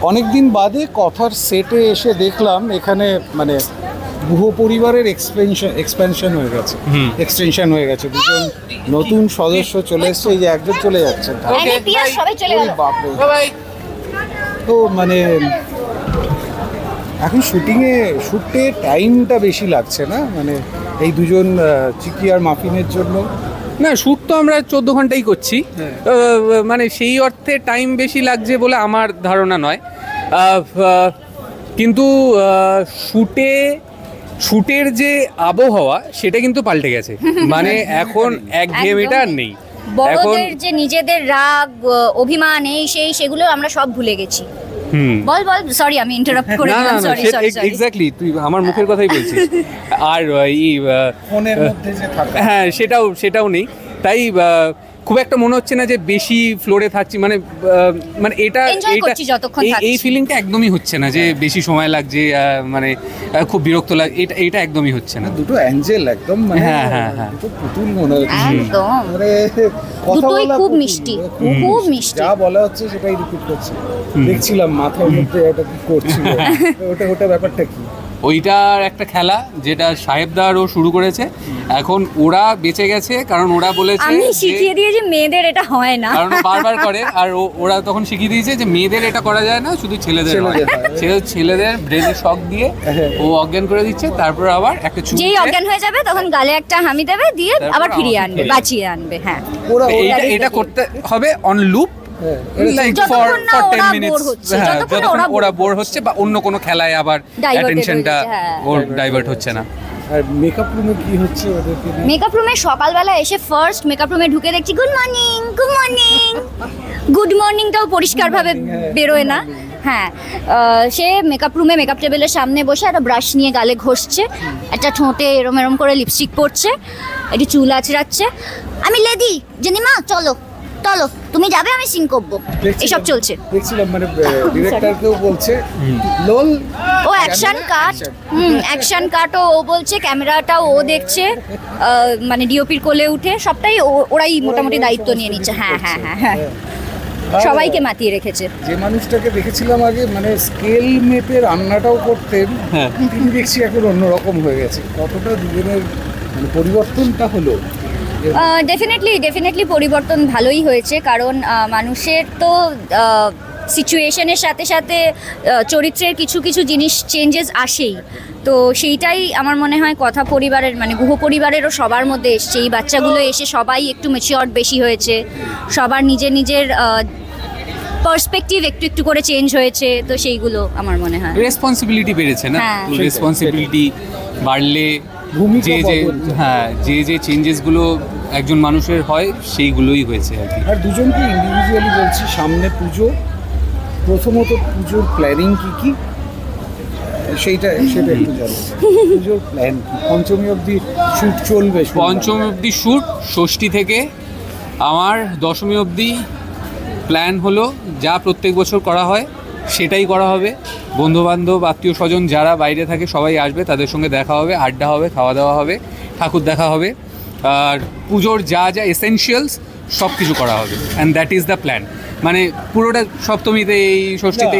অনেকদিন বাদে কথার সেটে এসে দেখলাম এখানে মানে গুহ পরিবারের এক্সপেনশন হয়ে গেছে, এক্সটেনশন হয়ে গেছে। দুজন নতুন সদস্য চলে এসছে, এই যে একজন চলে যাচ্ছে। তো মানে এখন শুটে টাইমটা বেশি লাগছে না, মানে এই দুজন চিকি আর মাফিনের জন্য। না, শ্যুট তো আমরা 14 ঘন্টাই করছি, মানে সেই অর্থে টাইম বেশি লাগছে বলে আমার ধারণা নয়। কিন্তু শ্যুটের যে আবহাওয়া সেটা কিন্তু পাল্টে গেছে, মানে এখন একঘেয়েমিটা আর নেই। বড়দের যে নিজেদের রাগ অভিমান এই সেগুলো আমরা সব ভুলে গেছি। বল সরি আমি ইন্টারাপ্ট করে দিলাম, সরি এক্স্যাক্টলি তুই আমার মুখের কথাই বলছিস। আর ফোনের মধ্যে যে থাকে, হ্যাঁ সেটাও নেই। তাই খুব একটা মনে হচ্ছে না যে বেশি ফ্লোরে থাকছি, মানে এটা এই ফিলিংটা একদমই হচ্ছে না যে বেশি সময় লাগছে, মানে খুব বিরক্ত লাগে, এটা একদমই হচ্ছে না। দুটো অ্যাঞ্জেল একদম, মানে হ্যাঁ দুটো পুতুল মনে হচ্ছে একদম, মানে দুটোই খুব মিষ্টি, খুব মিষ্টি। যা বলা হচ্ছে সেটাই রিপিট করছে। দেখছিলাম মাথার মধ্যে এটা কি করছিল, ওটা ব্যাপারটা কি? ওইটার একটা খেলা যেটা সাহেবদারও শুরু করেছে, এখন ওরা বেঁচে গেছে কারণ ওরা বলেছে, আমি শিখিয়ে দিয়েছি মেয়েদের এটা হয় না, কারণ বারবার করে। আর ওরা তখন শিখিয়ে দিয়েছে যে মেয়েদের এটা করা যায় না, শুধু ছেলেদের হয়। ছেলেদের ব্রেনে শক দিয়ে ও অজ্ঞান করে দিচ্ছে, তারপর আবার একটা যেই অজ্ঞান হয়ে যাবে তখন গালে একটা হামি দেবে, দিয়ে আবার ফিরিয়ে আনবে, বাঁচিয়ে আনবে। হ্যাঁ, এটা করতে হবে on loop, like for 10 minutes, যতক্ষণ ওরা বোর হচ্ছে বা অন্য কোনো খেলায় আবার অ্যাটেনশনটা ওর ডাইভার্ট হচ্ছে না। আর মেকআপ রুমে কি হচ্ছে ওদেরকে? মেকআপ রুমে সকালবেলা এসে ফার্স্ট মেকআপ রুমে ঢুকে দেখছি গুড মর্নিং, গুড মর্নিংটাও পরিষ্কারভাবে বেরোয় না। হ্যাঁ, সে মেকআপ রুমে মেকআপ টেবিলের সামনে বসে একটা ব্রাশ নিয়ে গালে ঘষছে, একটা ঠোঁটে এরম করে লিপস্টিক পরছে, একটু চুল আঁচড়াচ্ছে। আমি লেডি জেনিমা, চলো তুমি যাবে, আমি সিং করবো, এসব চলছে। দেখছিলাম মানে ডিরেক্টরকেও বলছে লোল, ও অ্যাকশন কাটও ও বলছে, ক্যামেরাটাও ও দেখছে, মানে ডিওপির কোলে উঠে সবটাই ওরাই মোটামুটি দায়িত্ব নিয়ে নিচ্ছে। হ্যাঁ, সবাইকে মাতিয়ে রেখেছে। যে মানুষটাকে দেখেছিলাম আগে মানে স্কেল মেপে রান্নাটাও করতেন, তিনি দেখছি এখন অন্যরকম হয়ে গেছে। কতটা দুজনের মানে পরিবর্তনটা হলো? ডেফিনেটলি পরিবর্তন ভালোই হয়েছে, কারণ মানুষের তো সিচুয়েশনের সাথে সাথে চরিত্রের কিছু জিনিস চেঞ্জেস আসেই। তো সেইটাই আমার মনে হয় কথা পরিবারের, মানে গুহ পরিবারেরও সবার মধ্যে এসছে। এই বাচ্চাগুলো এসে সবাই একটু ম্যাচিওর বেশি হয়েছে, সবার নিজের পার্সপেক্টিভ একটু করে চেঞ্জ হয়েছে। তো সেইগুলো আমার মনে হয় রেসপন্সিবিলিটি বেড়েছে না, রেসপন্সিবিলিটি বাড়লে যে চেঞ্জেসগুলো একজন মানুষের হয় সেইগুলোই হয়েছে আর কি। আর দুজনকে ইন্ডিভিজুয়ালি বলছি, সামনে পুজো, প্রথমত পুজোর প্ল্যানিং কি সেটা একটু জানো। পুজোর প্ল্যান কি? পঞ্চমী অবধি শ্যুট চলবে? পঞ্চমী অবধি শ্যুট, ষষ্ঠী থেকে আমার দশমী অবধি প্ল্যান হলো যা প্রত্যেক বছর করা হয় সেটাই করা হবে। বন্ধুবান্ধব, আত্মীয় স্বজন যারা বাইরে থাকে সবাই আসবে, তাদের সঙ্গে দেখা হবে, আড্ডা হবে, খাওয়া দাওয়া হবে, ঠাকুর দেখা হবে, আর পুজোর যা এসেনশিয়ালস সব কিছু করা হবে। And that is the plan. মানে পুরোটা সপ্তমীতে, এই ষষ্ঠীতে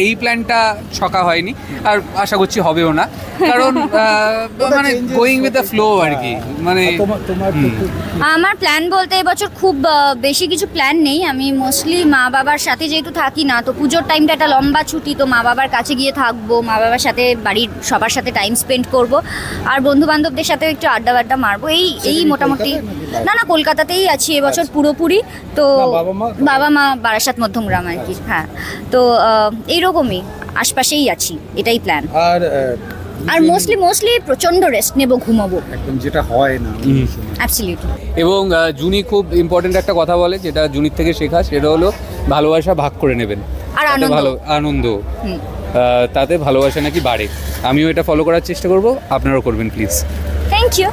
এই প্ল্যানটা ছকা হয়নি, আর আশা করছি হবেও না, কারণ মানে গোয়িং উইথ দ্য ফ্লো আর কি। মানে আমার প্ল্যান বলতে এবছর খুব বেশি কিছু প্ল্যান নেই। আমি মোস্টলি মা বাবার সাথে যেহেতু থাকি না, তো পুজোর টাইমটা একটা লম্বা ছুটি, তো মা বাবার কাছে গিয়ে থাকবো, মা বাবার সাথে বাড়ির সবার সাথে টাইম স্পেন্ড করব, আর বন্ধু বান্ধবদের সাথে একটু আড্ডা মারবো। এই মোটামুটি। না কলকাতাতেই আছি এবছর পুরোপুরি। তো বাবা মা বারাসাত মধ্যমগ্রাম আর কি। হ্যাঁ, তো এইরকমই আশপাশেই আছি, এটাই প্ল্যান। আর মোস্টলি প্রচন্ড রেস্ট নেব, ঘুমাবো, একদম যেটা হয় না। অ্যাবসলিউটলি। এবং জুনি খুব ইম্পর্টেন্ট একটা কথা বলে, যেটা জুনির থেকে শেখা, সেটা হলো ভালোবাসা ভাগ করে নেবেন, আর আনন্দ তাতে ভালোবাসা নাকি বাড়ে। আমিও এটা ফলো করার চেষ্টা করব, আপনারাও করবেন প্লিজ। Thank you.